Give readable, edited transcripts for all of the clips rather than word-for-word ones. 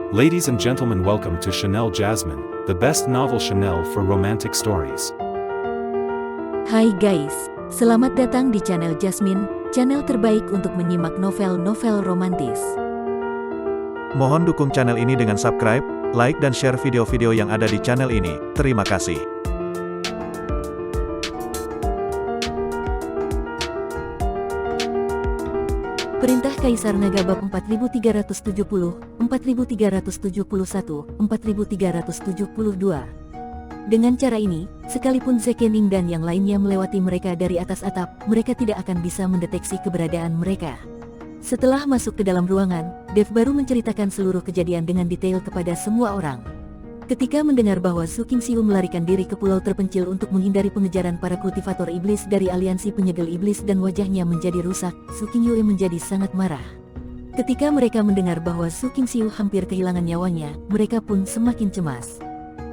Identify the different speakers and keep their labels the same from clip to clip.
Speaker 1: Ladies and gentlemen, welcome to Chanel Jasmine, the best novel Chanel for romantic stories.
Speaker 2: Hai guys, selamat datang di channel Jasmine, channel terbaik untuk menyimak novel-novel romantis.
Speaker 3: Mohon dukung channel ini dengan subscribe, like dan share video-video yang ada di channel ini. Terima kasih.
Speaker 2: Perintah Kaisar Naga bab 4370, 4371, 4372. Dengan cara ini, sekalipun Zekening dan yang lainnya melewati mereka dari atas atap, mereka tidak akan bisa mendeteksi keberadaan mereka. Setelah masuk ke dalam ruangan, Dev baru menceritakan seluruh kejadian dengan detail kepada semua orang. Ketika mendengar bahwa Su Qingxiu melarikan diri ke pulau terpencil untuk menghindari pengejaran para kultivator iblis dari aliansi penyegel iblis dan wajahnya menjadi rusak, Su Qingyu menjadi sangat marah. Ketika mereka mendengar bahwa Su Qingxiu hampir kehilangan nyawanya, mereka pun semakin cemas.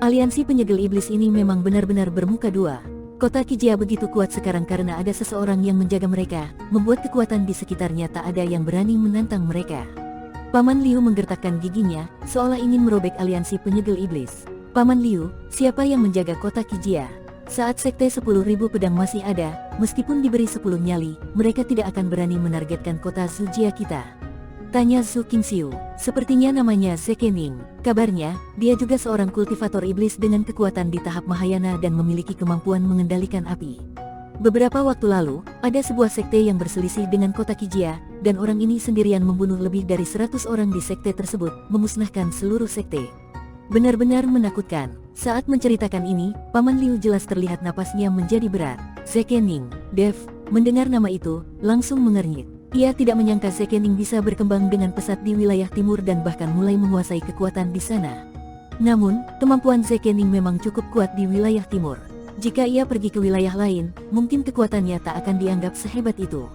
Speaker 2: Aliansi penyegel iblis ini memang benar-benar bermuka dua. Kota Kijia begitu kuat sekarang karena ada seseorang yang menjaga mereka, membuat kekuatan di sekitarnya tak ada yang berani menantang mereka. Paman Liu menggertakkan giginya, seolah ingin merobek aliansi penyegel iblis. Paman Liu, siapa yang menjaga kota Kijia? Saat sekte 10.000 pedang masih ada, meskipun diberi 10 nyali, mereka tidak akan berani menargetkan kota Zujia kita. Tanya Su Qingxiu, sepertinya namanya Zekening. Kabarnya, dia juga seorang kultivator iblis dengan kekuatan di tahap Mahayana dan memiliki kemampuan mengendalikan api. Beberapa waktu lalu, ada sebuah sekte yang berselisih dengan kota Kijia, dan orang ini sendirian membunuh lebih dari 100 orang di sekte tersebut, memusnahkan seluruh sekte. Benar-benar menakutkan. Saat menceritakan ini, Paman Liu jelas terlihat napasnya menjadi berat. Zekening, Dev, mendengar nama itu, langsung mengernyit. Ia tidak menyangka Zekening bisa berkembang dengan pesat di wilayah timur dan bahkan mulai menguasai kekuatan di sana. Namun, kemampuan Zekening memang cukup kuat di wilayah timur. Jika ia pergi ke wilayah lain, mungkin kekuatannya tak akan dianggap sehebat itu.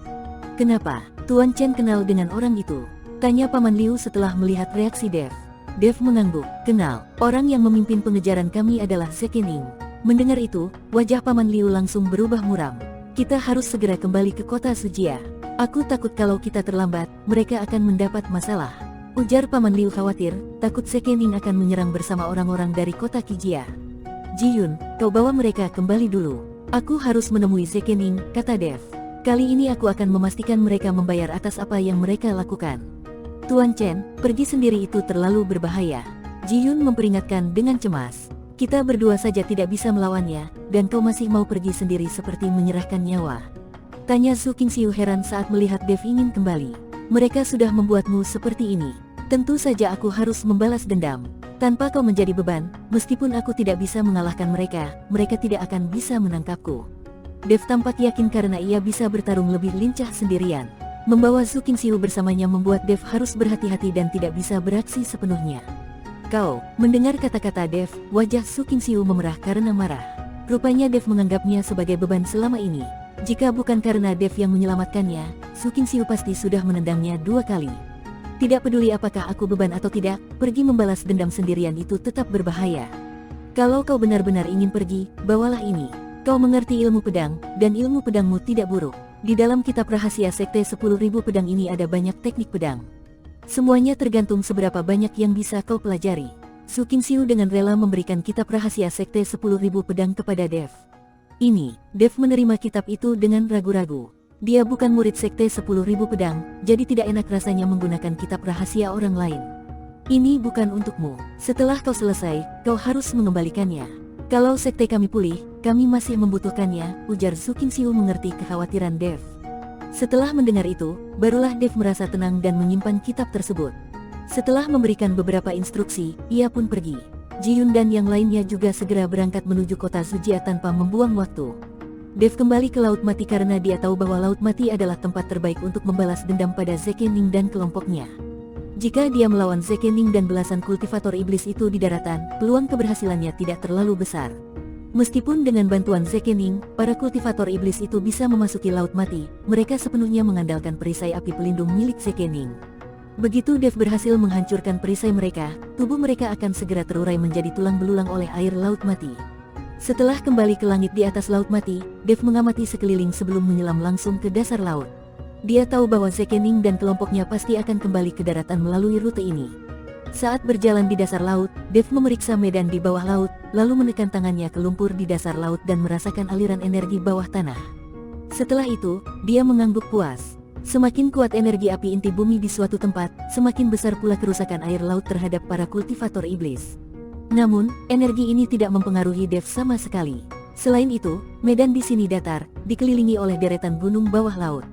Speaker 2: Kenapa? Tuan Chen kenal dengan orang itu? Tanya Paman Liu setelah melihat reaksi Dev. Dev mengangguk. Kenal. Orang yang memimpin pengejaran kami adalah Zekening. Mendengar itu, wajah Paman Liu langsung berubah muram. Kita harus segera kembali ke kota Zujia. Aku takut kalau kita terlambat, mereka akan mendapat masalah. Ujar Paman Liu khawatir, takut Zekening akan menyerang bersama orang-orang dari kota Kijia. Ji-yun, kau bawa mereka kembali dulu. Aku harus menemui Zekening, kata Dev. Kali ini aku akan memastikan mereka membayar atas apa yang mereka lakukan. Tuan Chen, pergi sendiri itu terlalu berbahaya. Ji-yun memperingatkan dengan cemas. Kita berdua saja tidak bisa melawannya, dan kau masih mau pergi sendiri seperti menyerahkan nyawa. Tanya Su Qingxiu heran saat melihat Dev ingin kembali. Mereka sudah membuatmu seperti ini. Tentu saja aku harus membalas dendam. Tanpa kau menjadi beban, meskipun aku tidak bisa mengalahkan mereka, mereka tidak akan bisa menangkapku. Dev tampak yakin karena ia bisa bertarung lebih lincah sendirian. Membawa Su Qingxiu bersamanya membuat Dev harus berhati-hati dan tidak bisa beraksi sepenuhnya. Kau, mendengar kata-kata Dev, wajah Su Qingxiu memerah karena marah. Rupanya Dev menganggapnya sebagai beban selama ini. Jika bukan karena Dev yang menyelamatkannya, Su Qingxiu pasti sudah menendangnya 2 kali. Tidak peduli apakah aku beban atau tidak, pergi membalas dendam sendirian itu tetap berbahaya. Kalau kau benar-benar ingin pergi, bawalah ini. Kau mengerti ilmu pedang, dan ilmu pedangmu tidak buruk. Di dalam kitab rahasia sekte 10.000 pedang ini ada banyak teknik pedang. Semuanya tergantung seberapa banyak yang bisa kau pelajari. Su Qingxiu dengan rela memberikan kitab rahasia sekte 10.000 pedang kepada Dev. Ini, Dev menerima kitab itu dengan ragu-ragu. Dia bukan murid sekte 10.000 pedang, jadi tidak enak rasanya menggunakan kitab rahasia orang lain. Ini bukan untukmu. Setelah kau selesai, kau harus mengembalikannya. Kalau sekte kami pulih, kami masih membutuhkannya, ujar Su Qingxiu mengerti kekhawatiran Dev. Setelah mendengar itu, barulah Dev merasa tenang dan menyimpan kitab tersebut. Setelah memberikan beberapa instruksi, ia pun pergi. Ji-yun dan yang lainnya juga segera berangkat menuju kota Zujia tanpa membuang waktu. Dev kembali ke Laut Mati karena dia tahu bahwa Laut Mati adalah tempat terbaik untuk membalas dendam pada Zekening dan kelompoknya. Jika dia melawan Zekening dan belasan kultivator iblis itu di daratan, peluang keberhasilannya tidak terlalu besar. Meskipun dengan bantuan Zekening, para kultivator iblis itu bisa memasuki Laut Mati, mereka sepenuhnya mengandalkan perisai api pelindung milik Zekening. Begitu Dev berhasil menghancurkan perisai mereka, tubuh mereka akan segera terurai menjadi tulang belulang oleh air Laut Mati. Setelah kembali ke langit di atas Laut Mati, Dev mengamati sekeliling sebelum menyelam langsung ke dasar laut. Dia tahu bahwa Zekening dan kelompoknya pasti akan kembali ke daratan melalui rute ini. Saat berjalan di dasar laut, Dev memeriksa medan di bawah laut, lalu menekan tangannya ke lumpur di dasar laut dan merasakan aliran energi bawah tanah. Setelah itu, dia mengangguk puas. Semakin kuat energi api inti bumi di suatu tempat, semakin besar pula kerusakan air laut terhadap para kultivator iblis. Namun, energi ini tidak mempengaruhi Dev sama sekali. Selain itu, medan di sini datar, dikelilingi oleh deretan gunung bawah laut.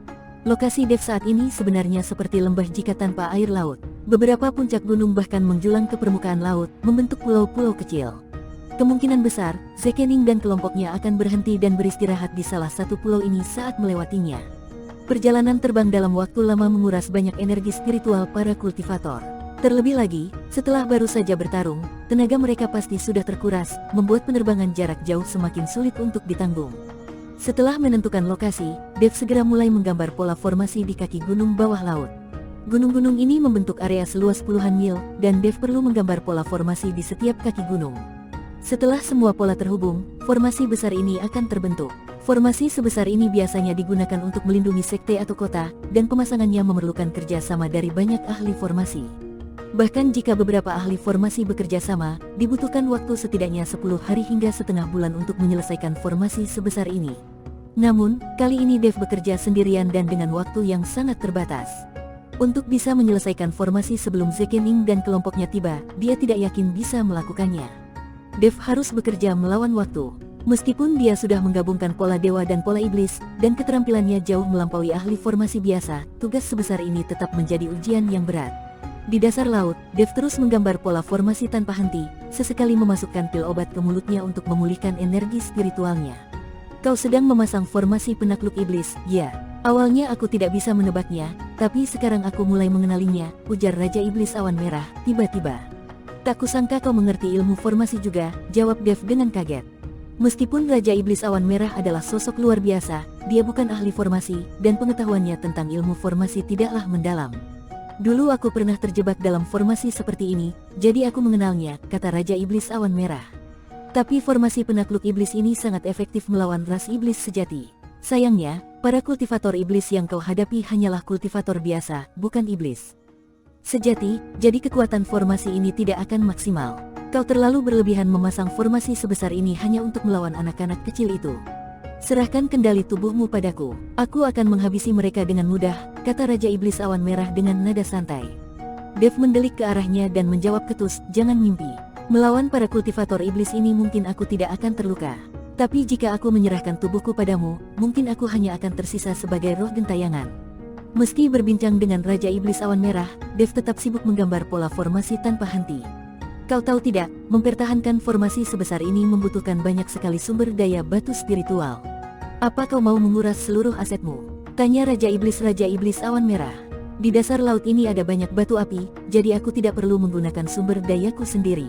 Speaker 2: Lokasi Dev saat ini sebenarnya seperti lembah jika tanpa air laut. Beberapa puncak gunung bahkan menjulang ke permukaan laut, membentuk pulau-pulau kecil. Kemungkinan besar, Zekening dan kelompoknya akan berhenti dan beristirahat di salah satu pulau ini saat melewatinya. Perjalanan terbang dalam waktu lama menguras banyak energi spiritual para kultivator. Terlebih lagi, setelah baru saja bertarung, tenaga mereka pasti sudah terkuras, membuat penerbangan jarak jauh semakin sulit untuk ditanggung. Setelah menentukan lokasi, Dev segera mulai menggambar pola formasi di kaki gunung bawah laut. Gunung-gunung ini membentuk area seluas puluhan mil, dan Dev perlu menggambar pola formasi di setiap kaki gunung. Setelah semua pola terhubung, formasi besar ini akan terbentuk. Formasi sebesar ini biasanya digunakan untuk melindungi sekte atau kota, dan pemasangannya memerlukan kerja sama dari banyak ahli formasi. Bahkan jika beberapa ahli formasi bekerja sama, dibutuhkan waktu setidaknya 10 hari hingga setengah bulan untuk menyelesaikan formasi sebesar ini. Namun, kali ini Dev bekerja sendirian dan dengan waktu yang sangat terbatas. Untuk bisa menyelesaikan formasi sebelum Zekening dan kelompoknya tiba, dia tidak yakin bisa melakukannya. Dev harus bekerja melawan waktu. Meskipun dia sudah menggabungkan pola dewa dan pola iblis, dan keterampilannya jauh melampaui ahli formasi biasa, tugas sebesar ini tetap menjadi ujian yang berat. Di dasar laut, Dev terus menggambar pola formasi tanpa henti, sesekali memasukkan pil obat ke mulutnya untuk memulihkan energi spiritualnya. Kau sedang memasang formasi penakluk iblis, ya. Awalnya aku tidak bisa menebaknya, tapi sekarang aku mulai mengenalinya, ujar Raja Iblis Awan Merah, tiba-tiba. Tak kusangka kau mengerti ilmu formasi juga, jawab Dev dengan kaget. Meskipun Raja Iblis Awan Merah adalah sosok luar biasa, dia bukan ahli formasi, dan pengetahuannya tentang ilmu formasi tidaklah mendalam. Dulu aku pernah terjebak dalam formasi seperti ini, jadi aku mengenalnya, kata Raja Iblis Awan Merah. Tapi formasi penakluk iblis ini sangat efektif melawan ras iblis sejati. Sayangnya, para kultivator iblis yang kau hadapi hanyalah kultivator biasa, bukan iblis sejati, jadi kekuatan formasi ini tidak akan maksimal. Kau terlalu berlebihan memasang formasi sebesar ini hanya untuk melawan anak-anak kecil itu. Serahkan kendali tubuhmu padaku, aku akan menghabisi mereka dengan mudah, kata Raja Iblis Awan Merah dengan nada santai. Dev mendelik ke arahnya dan menjawab ketus, jangan mimpi. Melawan para kultivator iblis ini mungkin aku tidak akan terluka. Tapi jika aku menyerahkan tubuhku padamu, mungkin aku hanya akan tersisa sebagai roh gentayangan. Meski berbincang dengan Raja Iblis Awan Merah, Dev tetap sibuk menggambar pola formasi tanpa henti. Kau tahu tidak, mempertahankan formasi sebesar ini membutuhkan banyak sekali sumber daya batu spiritual. Apa kau mau menguras seluruh asetmu? Tanya Raja Iblis Awan Merah. Di dasar laut ini ada banyak batu api, jadi aku tidak perlu menggunakan sumber dayaku sendiri.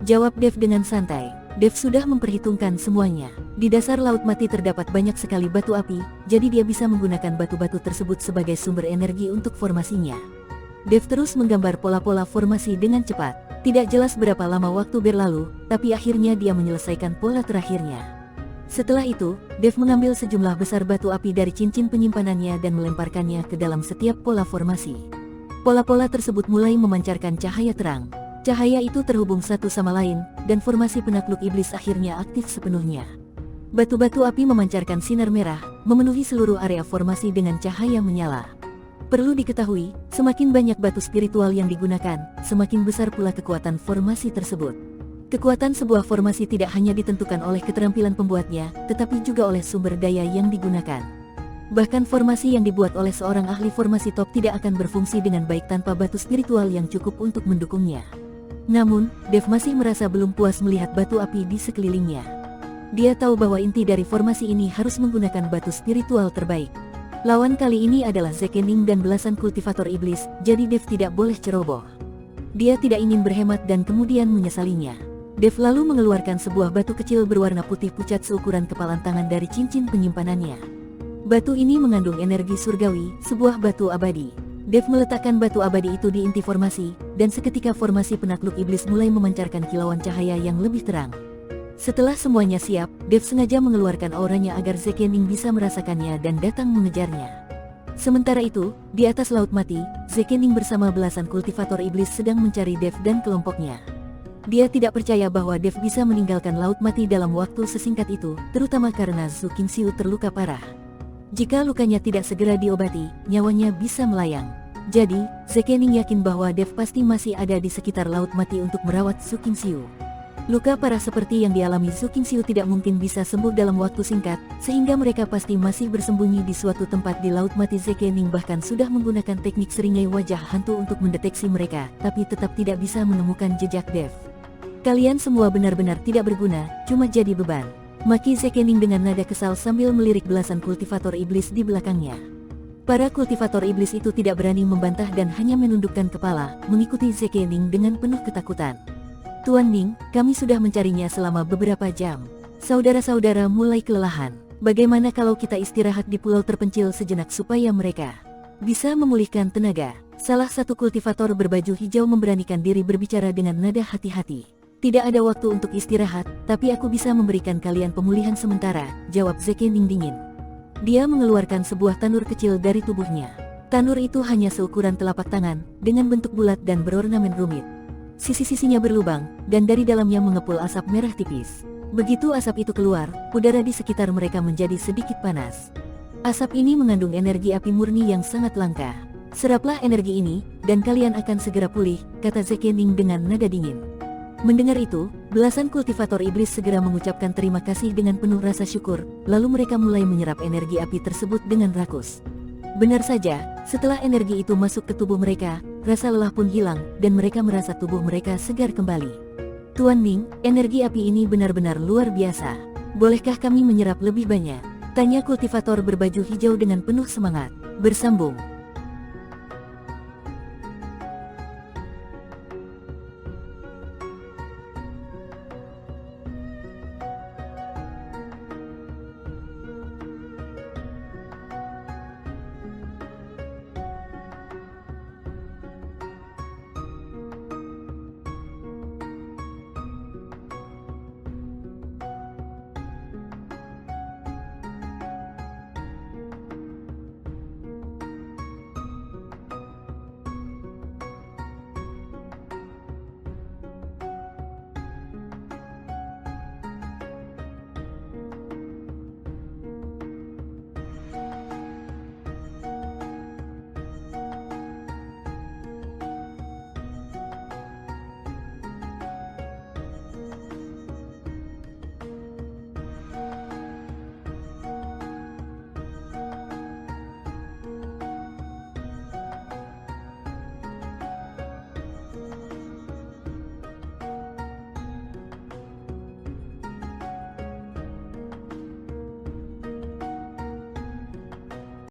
Speaker 2: Jawab Dev dengan santai. Dev sudah memperhitungkan semuanya. Di dasar laut mati terdapat banyak sekali batu api, jadi dia bisa menggunakan batu-batu tersebut sebagai sumber energi untuk formasinya. Dev terus menggambar pola-pola formasi dengan cepat. Tidak jelas berapa lama waktu berlalu, tapi akhirnya dia menyelesaikan pola terakhirnya. Setelah itu, Dev mengambil sejumlah besar batu api dari cincin penyimpanannya dan melemparkannya ke dalam setiap pola formasi. Pola-pola tersebut mulai memancarkan cahaya terang. Cahaya itu terhubung satu sama lain, dan formasi penakluk iblis akhirnya aktif sepenuhnya. Batu-batu api memancarkan sinar merah, memenuhi seluruh area formasi dengan cahaya menyala. Perlu diketahui, semakin banyak batu spiritual yang digunakan, semakin besar pula kekuatan formasi tersebut. Kekuatan sebuah formasi tidak hanya ditentukan oleh keterampilan pembuatnya, tetapi juga oleh sumber daya yang digunakan. Bahkan formasi yang dibuat oleh seorang ahli formasi top tidak akan berfungsi dengan baik tanpa batu spiritual yang cukup untuk mendukungnya. Namun, Dev masih merasa belum puas melihat batu api di sekelilingnya. Dia tahu bahwa inti dari formasi ini harus menggunakan batu spiritual terbaik. Lawan kali ini adalah Zekening dan belasan kultivator iblis, jadi Dev tidak boleh ceroboh. Dia tidak ingin berhemat dan kemudian menyesalinya. Dev lalu mengeluarkan sebuah batu kecil berwarna putih pucat seukuran kepalan tangan dari cincin penyimpanannya. Batu ini mengandung energi surgawi, sebuah batu abadi. Dev meletakkan batu abadi itu di inti formasi, dan seketika formasi penakluk iblis mulai memancarkan kilauan cahaya yang lebih terang. Setelah semuanya siap, Dev sengaja mengeluarkan auranya agar Zekening bisa merasakannya dan datang mengejarnya. Sementara itu, di atas Laut Mati, Zekening bersama belasan kultivator iblis sedang mencari Dev dan kelompoknya. Dia tidak percaya bahwa Dev bisa meninggalkan Laut Mati dalam waktu sesingkat itu, terutama karena Zhu Qingxiu terluka parah. Jika lukanya tidak segera diobati, nyawanya bisa melayang. Jadi, Zekening yakin bahwa Dev pasti masih ada di sekitar Laut Mati untuk merawat Zhu Qingxiu. Luka parah seperti yang dialami Zhu Qingxiu tidak mungkin bisa sembuh dalam waktu singkat, sehingga mereka pasti masih bersembunyi di suatu tempat di Laut Mati. Zekening bahkan sudah menggunakan teknik seringai wajah hantu untuk mendeteksi mereka, tapi tetap tidak bisa menemukan jejak Dev. Kalian semua benar-benar tidak berguna, cuma jadi beban. Maki Zekening dengan nada kesal sambil melirik belasan kultivator iblis di belakangnya. Para kultivator iblis itu tidak berani membantah dan hanya menundukkan kepala, mengikuti Zekening dengan penuh ketakutan. Tuan Ning, kami sudah mencarinya selama beberapa jam. Saudara-saudara mulai kelelahan. Bagaimana kalau kita istirahat di pulau terpencil sejenak supaya mereka bisa memulihkan tenaga? Salah satu kultivator berbaju hijau memberanikan diri berbicara dengan nada hati-hati. Tidak ada waktu untuk istirahat, tapi aku bisa memberikan kalian pemulihan sementara, jawab Zekening dingin. Dia mengeluarkan sebuah tanur kecil dari tubuhnya. Tanur itu hanya seukuran telapak tangan, dengan bentuk bulat dan berornamen rumit. Sisi-sisinya berlubang, dan dari dalamnya mengepul asap merah tipis. Begitu asap itu keluar, udara di sekitar mereka menjadi sedikit panas. Asap ini mengandung energi api murni yang sangat langka. Seraplah energi ini, dan kalian akan segera pulih, kata Zekening dengan nada dingin. Mendengar itu, belasan kultivator iblis segera mengucapkan terima kasih dengan penuh rasa syukur, lalu mereka mulai menyerap energi api tersebut dengan rakus. Benar saja, setelah energi itu masuk ke tubuh mereka, rasa lelah pun hilang, dan mereka merasa tubuh mereka segar kembali. Tuan Ning, energi api ini benar-benar luar biasa. Bolehkah kami menyerap lebih banyak? Tanya kultivator berbaju hijau dengan penuh semangat. Bersambung.